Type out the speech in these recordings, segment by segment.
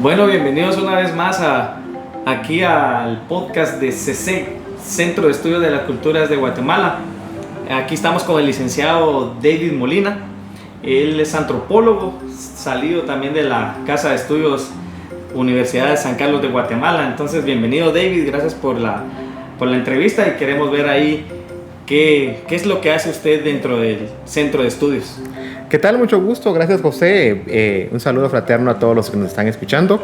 Bueno, bienvenidos una vez más aquí al podcast de CC, Centro de Estudios de las Culturas de Guatemala. Aquí estamos con el licenciado David Molina. Él es antropólogo, salido también de la Casa de Estudios Universidad de San Carlos de Guatemala. Entonces, bienvenido David, gracias por la entrevista y queremos ver ahí qué es lo que hace usted dentro del Centro de Estudios. ¿Qué tal? Mucho gusto. Gracias, José. Un saludo fraterno a todos los que nos están escuchando.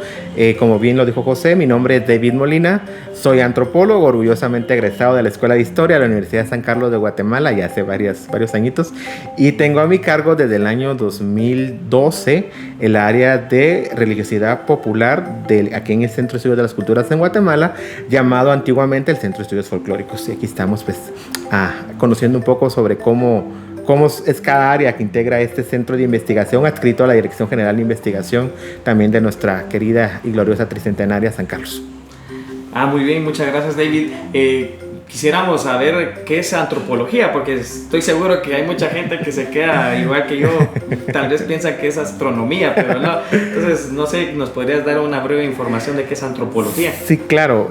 Como bien lo dijo José, mi nombre es David Molina. Soy antropólogo, orgullosamente egresado de la Escuela de Historia de la Universidad de San Carlos de Guatemala ya hace varios añitos. Y tengo a mi cargo desde el año 2012 el área de religiosidad popular aquí en el Centro de Estudios de las Culturas en Guatemala, llamado antiguamente el Centro de Estudios Folclóricos. Y aquí estamos conociendo un poco sobre cómo es cada área que integra este centro de investigación adscrito a la Dirección General de Investigación también de nuestra querida y gloriosa tricentenaria San Carlos. Muy bien, muchas gracias David. Quisiéramos saber qué es antropología, porque estoy seguro que hay mucha gente que se queda igual que yo, tal vez piensa que es astronomía, pero no. Entonces, no sé, ¿nos podrías dar una breve información de qué es antropología? Sí, claro.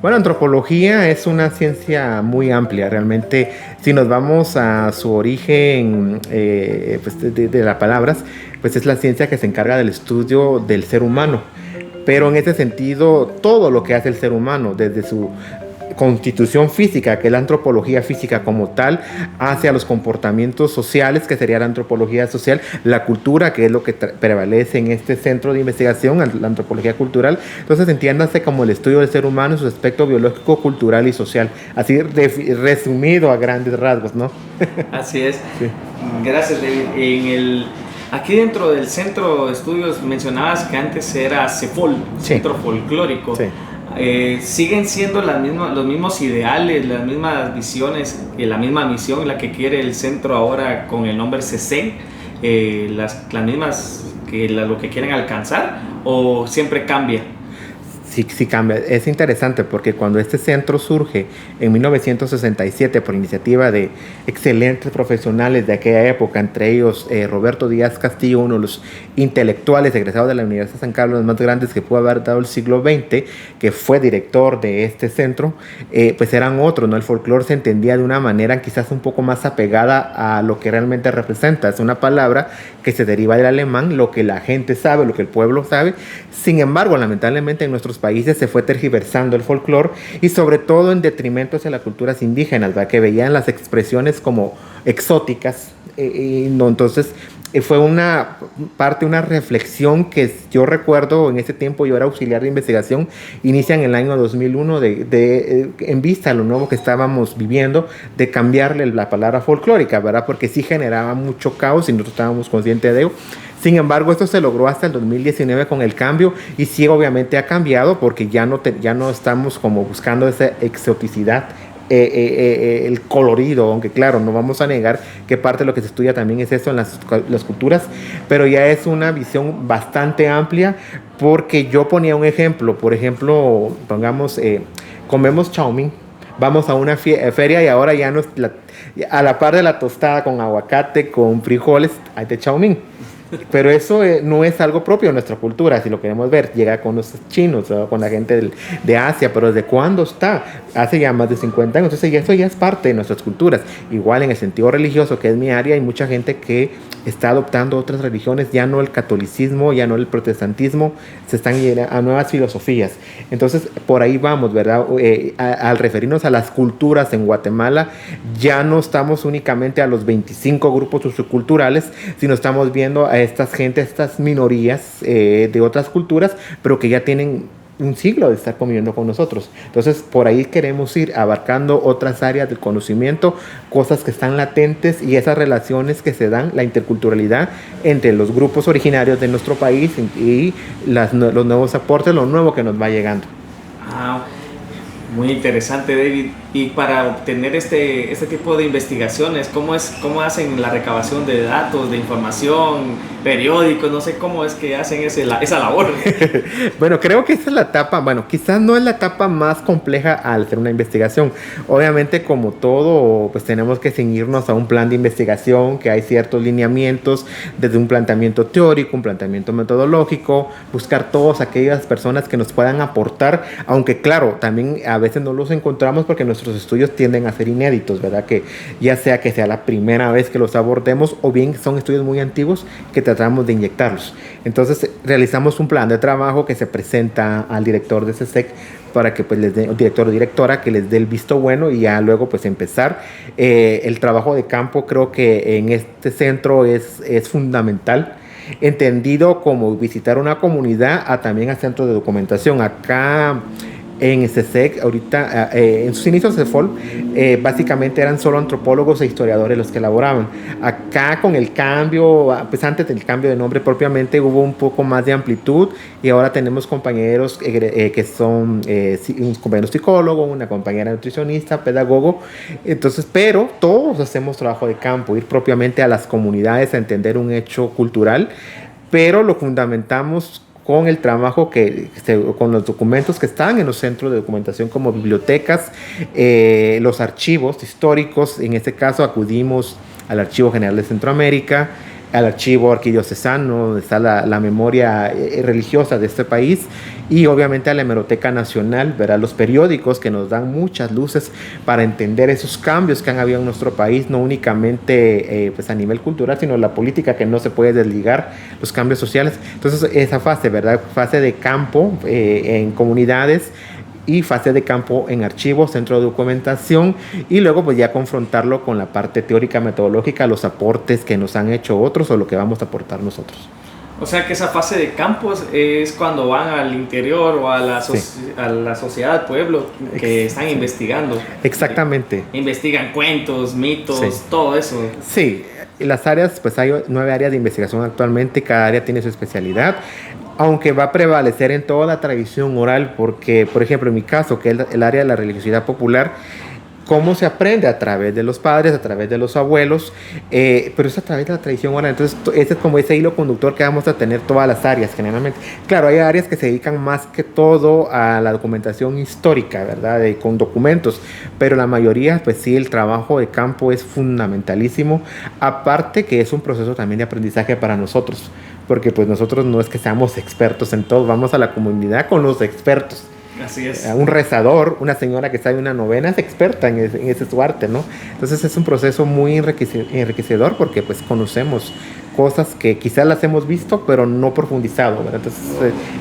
Bueno, antropología es una ciencia muy amplia. Realmente, si nos vamos a su origen de las palabras, pues es la ciencia que se encarga del estudio del ser humano. Pero en ese sentido, todo lo que hace el ser humano, desde su constitución física, que es la antropología física como tal, hacia los comportamientos sociales, que sería la antropología social, la cultura, que es lo que prevalece en este centro de investigación, la antropología cultural. Entonces, entiéndase como el estudio del ser humano en su aspecto biológico, cultural y social. Así resumido a grandes rasgos, ¿no? Así es. Sí. Gracias, David. Aquí dentro del centro de estudios mencionabas que antes era CEFOL, Centro Folclórico. Sí. ¿Siguen siendo los mismos ideales, las mismas visiones y la misma misión la que quiere el centro ahora con el nombre CC? Las mismas lo que quieren alcanzar, o siempre cambia? Sí cambia. Es interesante porque cuando este centro surge en 1967 por iniciativa de excelentes profesionales de aquella época, entre ellos Roberto Díaz Castillo, uno de los intelectuales egresados de la Universidad de San Carlos, los más grandes que pudo haber dado el siglo XX, que fue director de este centro, pues eran otros, ¿no? El folclore se entendía de una manera quizás un poco más apegada a lo que realmente representa. Es una palabra que se deriva del alemán, lo que la gente sabe, lo que el pueblo sabe. Sin embargo, lamentablemente en nuestros países se fue tergiversando el folclore y sobre todo en detrimento hacia las culturas indígenas, ¿verdad? Que veían las expresiones como exóticas. Entonces fue una reflexión que yo recuerdo en ese tiempo. Yo era auxiliar de investigación, inicia en el año 2001 en vista a lo nuevo que estábamos viviendo, de cambiarle la palabra folclórica, ¿verdad? Porque sí generaba mucho caos y nosotros estábamos conscientes de ello. Sin embargo, esto se logró hasta el 2019 con el cambio, y sí, obviamente ha cambiado porque ya no estamos como buscando esa exoticidad, el colorido, aunque claro, no vamos a negar que parte de lo que se estudia también es eso en las culturas, pero ya es una visión bastante amplia, porque yo ponía un ejemplo, por ejemplo, pongamos, comemos chow mein, vamos a una feria y ahora ya a la par de la tostada con aguacate, con frijoles, hay de chow mein. Pero eso no es algo propio de nuestra cultura, si lo queremos ver. Llega con los chinos, ¿no? Con la gente de Asia, pero ¿desde cuándo está? Hace ya más de 50 años, entonces eso ya es parte de nuestras culturas. Igual en el sentido religioso, que es mi área, hay mucha gente que está adoptando otras religiones, ya no el catolicismo, ya no el protestantismo, se están yendo a nuevas filosofías. Entonces, por ahí vamos, ¿verdad? Al referirnos a las culturas en Guatemala, ya no estamos únicamente a los 25 grupos socioculturales, sino estamos viendo a estas minorías de otras culturas, pero que ya tienen un siglo de estar conviviendo con nosotros. Entonces, por ahí queremos ir abarcando otras áreas del conocimiento, cosas que están latentes, y esas relaciones que se dan, la interculturalidad entre los grupos originarios de nuestro país y los nuevos aportes, lo nuevo que nos va llegando. Muy interesante, David. Y para obtener este tipo de investigaciones, ¿cómo hacen la recabación de datos, de información, periódicos? No sé cómo es que hacen esa labor. Bueno, creo que esa es la etapa, bueno, quizás no es la etapa más compleja al hacer una investigación. Obviamente, como todo, pues tenemos que ceñirnos a un plan de investigación, que hay ciertos lineamientos, desde un planteamiento teórico, un planteamiento metodológico, buscar todas aquellas personas que nos puedan aportar, aunque claro, también a veces no los encontramos porque nuestros estudios tienden a ser inéditos, ¿verdad? Que ya sea que sea la primera vez que los abordemos o bien son estudios muy antiguos que tratamos de inyectarlos. Entonces realizamos un plan de trabajo que se presenta al director de CSEC para que pues les dé, director o directora, que les dé el visto bueno y ya luego pues empezar. El trabajo de campo creo que en este centro es fundamental, entendido como visitar una comunidad a también a centros de documentación. Acá en CSEC, ahorita, en sus inicios de FOL, básicamente eran solo antropólogos e historiadores los que elaboraban. Acá con el cambio, pues antes del cambio de nombre propiamente, hubo un poco más de amplitud y ahora tenemos compañeros que son un compañero psicólogo, una compañera nutricionista, pedagogo. Entonces, pero todos hacemos trabajo de campo, ir propiamente a las comunidades a entender un hecho cultural, pero lo fundamentamos con el trabajo con los documentos que están en los centros de documentación como bibliotecas, los archivos históricos. En este caso acudimos al Archivo General de Centroamérica, al Archivo Arquidiocesano, donde está la memoria religiosa de este país, y obviamente a la Hemeroteca Nacional, ¿verdad? Los periódicos que nos dan muchas luces para entender esos cambios que han habido en nuestro país, no únicamente pues a nivel cultural, sino la política, que no se puede desligar, los cambios sociales. Entonces esa fase, ¿verdad? Fase de campo en comunidades, y fase de campo en archivos, centro de documentación, y luego pues ya confrontarlo con la parte teórica metodológica, los aportes que nos han hecho otros o lo que vamos a aportar nosotros. O sea que esa fase de campos es cuando van al interior o a la sociedad, pueblo, que están investigando. Exactamente. Investigan cuentos, mitos, todo eso. Sí, las áreas, pues hay 9 áreas de investigación actualmente, cada área tiene su especialidad, aunque va a prevalecer en toda la tradición oral, porque, por ejemplo, en mi caso, que es el área de la religiosidad popular, cómo se aprende a través de los padres, a través de los abuelos, pero es a través de la tradición oral. Entonces, ese es como ese hilo conductor que vamos a tener todas las áreas, generalmente. Claro, hay áreas que se dedican más que todo a la documentación histórica, ¿verdad? Con documentos, pero la mayoría, pues sí, el trabajo de campo es fundamentalísimo, aparte que es un proceso también de aprendizaje para nosotros, porque pues nosotros no es que seamos expertos en todo, vamos a la comunidad con los expertos. Así es. Un rezador, una señora que sabe una novena es experta en ese su arte, ¿no? Entonces es un proceso muy enriquecedor porque pues conocemos cosas que quizás las hemos visto pero no profundizado, ¿verdad?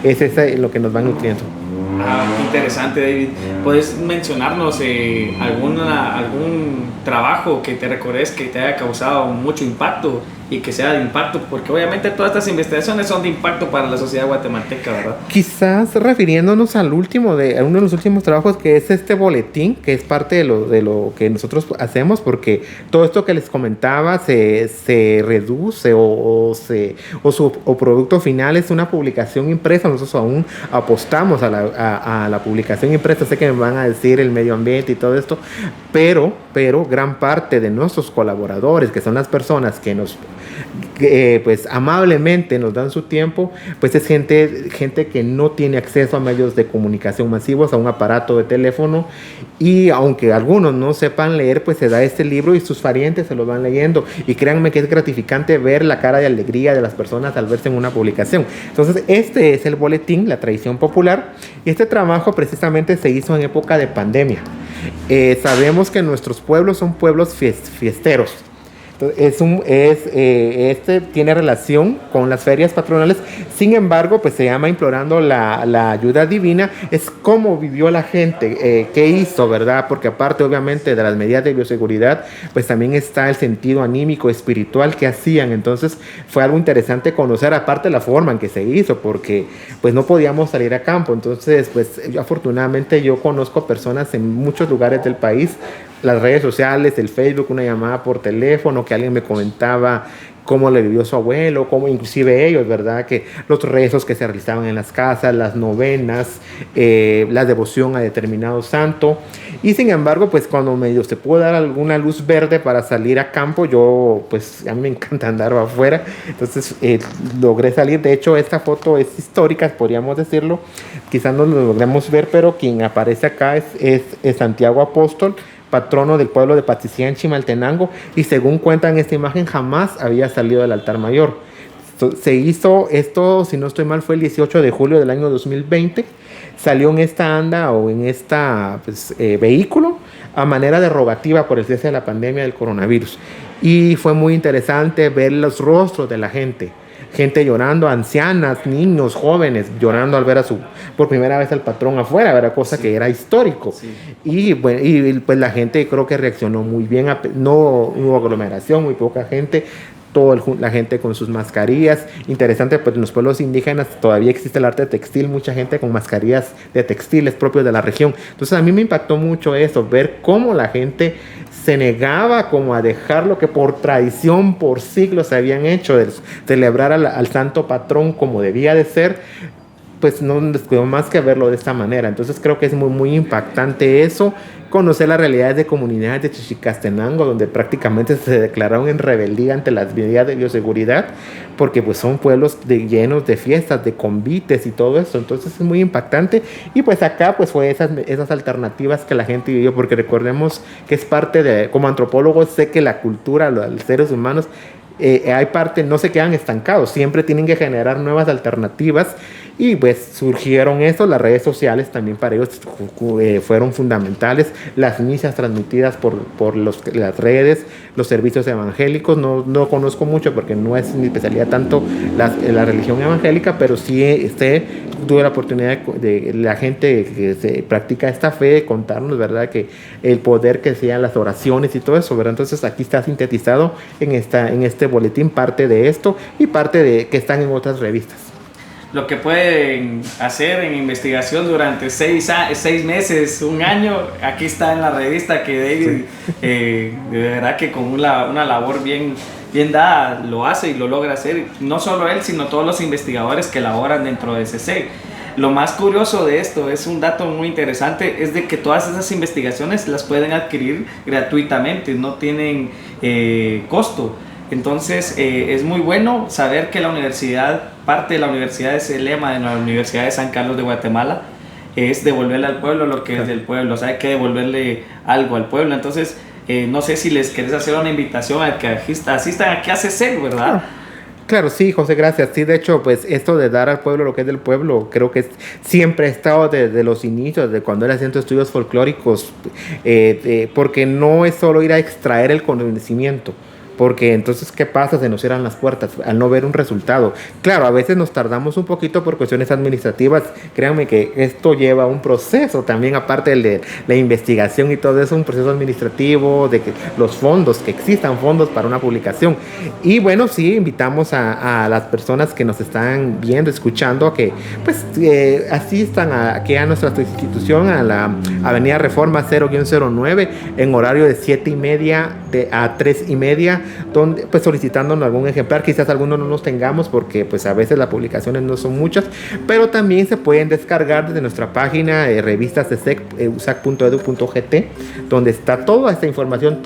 Entonces es lo que nos va nutriendo. Interesante, David. ¿Puedes mencionarnos algún trabajo que te recordes que te haya causado mucho impacto y que sea de impacto? Porque obviamente todas estas investigaciones son de impacto para la sociedad guatemalteca, ¿verdad? Quizás refiriéndonos a uno de los últimos trabajos, que es este boletín, que es parte de lo que nosotros hacemos, porque todo esto que les comentaba se reduce o su producto final es una publicación impresa. Nosotros aún apostamos a la publicación impresa. Sé que me van a decir el medio ambiente y todo esto, pero gran parte de nuestros colaboradores, que son las personas que pues amablemente nos dan su tiempo, pues es gente que no tiene acceso a medios de comunicación masivos, a un aparato de teléfono, y aunque algunos no sepan leer, pues se da este libro y sus parientes se lo van leyendo, y créanme que es gratificante ver la cara de alegría de las personas al verse en una publicación. Entonces este es el boletín, la tradición popular, y este trabajo precisamente se hizo en época de pandemia. Sabemos que nuestros pueblos son pueblos fiesteros. Este tiene relación con las ferias patronales. Sin embargo, pues se llama Implorando la ayuda divina. Es cómo vivió la gente, qué hizo, ¿verdad? Porque aparte, obviamente, de las medidas de bioseguridad, pues también está el sentido anímico, espiritual que hacían. Entonces, fue algo interesante conocer, aparte la forma en que se hizo, porque pues no podíamos salir a campo. Entonces, pues afortunadamente yo conozco personas en muchos lugares del país, las redes sociales, el Facebook, una llamada por teléfono, que alguien me comentaba cómo le vivió su abuelo, cómo inclusive ellos, ¿verdad? Que los rezos que se realizaban en las casas, las novenas, la devoción a determinado santo. Y sin embargo, pues cuando medio se pudo dar alguna luz verde para salir a campo, yo, pues a mí me encanta andar afuera, entonces logré salir. De hecho, esta foto es histórica, podríamos decirlo, quizás no lo logremos ver, pero quien aparece acá es Santiago Apóstol, patrono del pueblo de Paticía en Chimaltenango, y según cuentan esta imagen jamás había salido del altar mayor. Se hizo esto, si no estoy mal, fue el 18 de julio del año 2020. Salió en esta anda o en esta vehículo a manera derogativa por el cese de la pandemia del coronavirus. Y fue muy interesante ver los rostros de la gente. Gente llorando, ancianas, niños, jóvenes, llorando al ver por primera vez al patrón afuera, era cosa que era histórico. Sí. Y, bueno, pues la gente creo que reaccionó muy bien, no hubo aglomeración, muy poca gente. La gente con sus mascarillas. Interesante, pues en los pueblos indígenas todavía existe el arte textil, mucha gente con mascarillas de textiles propios de la región. Entonces a mí me impactó mucho eso, ver cómo la gente se negaba como a dejar lo que por tradición, por siglos se habían hecho, de celebrar al santo patrón como debía de ser. Pues no les quedó más que verlo de esta manera. Entonces creo que es muy, muy impactante eso, conocer las realidades de comunidades de Chichicastenango, donde prácticamente se declararon en rebeldía ante las medidas de bioseguridad, porque pues son pueblos llenos de fiestas, de convites y todo eso. Entonces es muy impactante. Y pues acá pues fue esas alternativas que la gente vivió, porque recordemos que es parte de, como antropólogo sé que la cultura, los seres humanos, hay parte, no se quedan estancados, siempre tienen que generar nuevas alternativas. Y pues surgieron eso, las redes sociales también para ellos fueron fundamentales, las misas transmitidas por las redes, los servicios evangélicos. No conozco mucho porque no es mi especialidad tanto la religión evangélica, pero sí tuve la oportunidad de la gente que se practica esta fe de contarnos, ¿verdad? Que el poder que sean las oraciones y todo eso, ¿verdad? Entonces aquí está sintetizado en este boletín parte de esto y parte de que están en otras revistas. Lo que pueden hacer en investigación durante 6 meses, un año, aquí está en la revista que David, sí. De verdad que con una labor bien dada lo hace y lo logra hacer. No solo él, sino todos los investigadores que laboran dentro de CC. Lo más curioso de esto, es un dato muy interesante, es de que todas esas investigaciones las pueden adquirir gratuitamente, no tienen costo. Entonces es muy bueno saber que parte de la universidad, es el lema de la Universidad de San Carlos de Guatemala, es devolverle al pueblo lo que es del pueblo, o sea, hay que devolverle algo al pueblo. Entonces no sé si les querés hacer una invitación a que asistan aquí a CC, ¿verdad? Claro, sí, José, gracias. Sí, de hecho, pues esto de dar al pueblo lo que es del pueblo, creo que siempre ha estado desde los inicios, de cuando era Centro de Estudios Folclóricos, porque no es solo ir a extraer el conocimiento, porque entonces, ¿qué pasa? Se nos cierran las puertas al no ver un resultado. Claro, a veces nos tardamos un poquito por cuestiones administrativas. Créanme que esto lleva un proceso también, aparte de la investigación y todo eso, un proceso administrativo, de que los fondos, que existan fondos para una publicación. Y bueno, sí, invitamos a las personas que nos están viendo, escuchando, a que pues asistan aquí a nuestra institución, a la Avenida Reforma 0-09, en horario de 7:30 a 3:30, donde pues solicitándonos algún ejemplar. Quizás algunos no los tengamos porque pues a veces las publicaciones no son muchas, pero también se pueden descargar desde nuestra página revistas de usac.edu.gt, donde está toda esta información,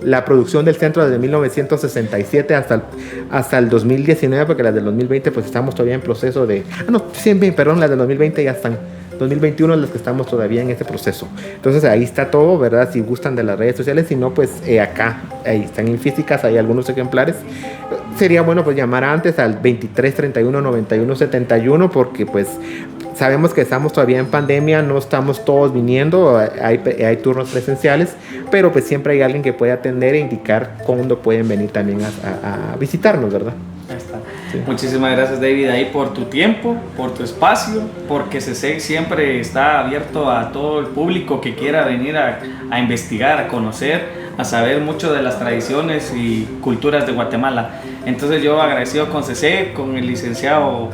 la producción del centro desde 1967 hasta el 2019, porque las del 2020 pues estamos todavía en proceso de... las del 2020 ya están. 2021 es los que estamos todavía en este proceso. Entonces ahí está todo, ¿verdad? Si gustan de las redes sociales, si no, pues acá, ahí están en físicas, hay algunos ejemplares. Sería bueno pues llamar antes al 23 31 91 71, porque pues sabemos que estamos todavía en pandemia, no estamos todos viniendo, hay turnos presenciales, pero pues siempre hay alguien que puede atender e indicar cuándo pueden venir también a visitarnos, ¿verdad? Ahí está. Sí. Muchísimas gracias, David, ahí por tu tiempo, por tu espacio, porque CC siempre está abierto a todo el público que quiera venir a investigar, a conocer, a saber mucho de las tradiciones y culturas de Guatemala. Entonces yo agradecido con CC, con el licenciado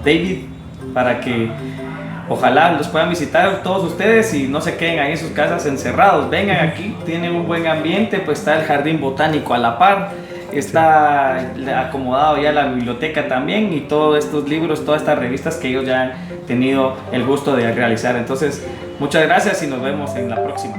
David, para que ojalá los puedan visitar todos ustedes y no se queden ahí en sus casas encerrados. Vengan aquí, tienen un buen ambiente, pues está el jardín botánico a la par, está acomodado ya la biblioteca también y todos estos libros, todas estas revistas que ellos ya han tenido el gusto de realizar. Entonces, muchas gracias y nos vemos en la próxima.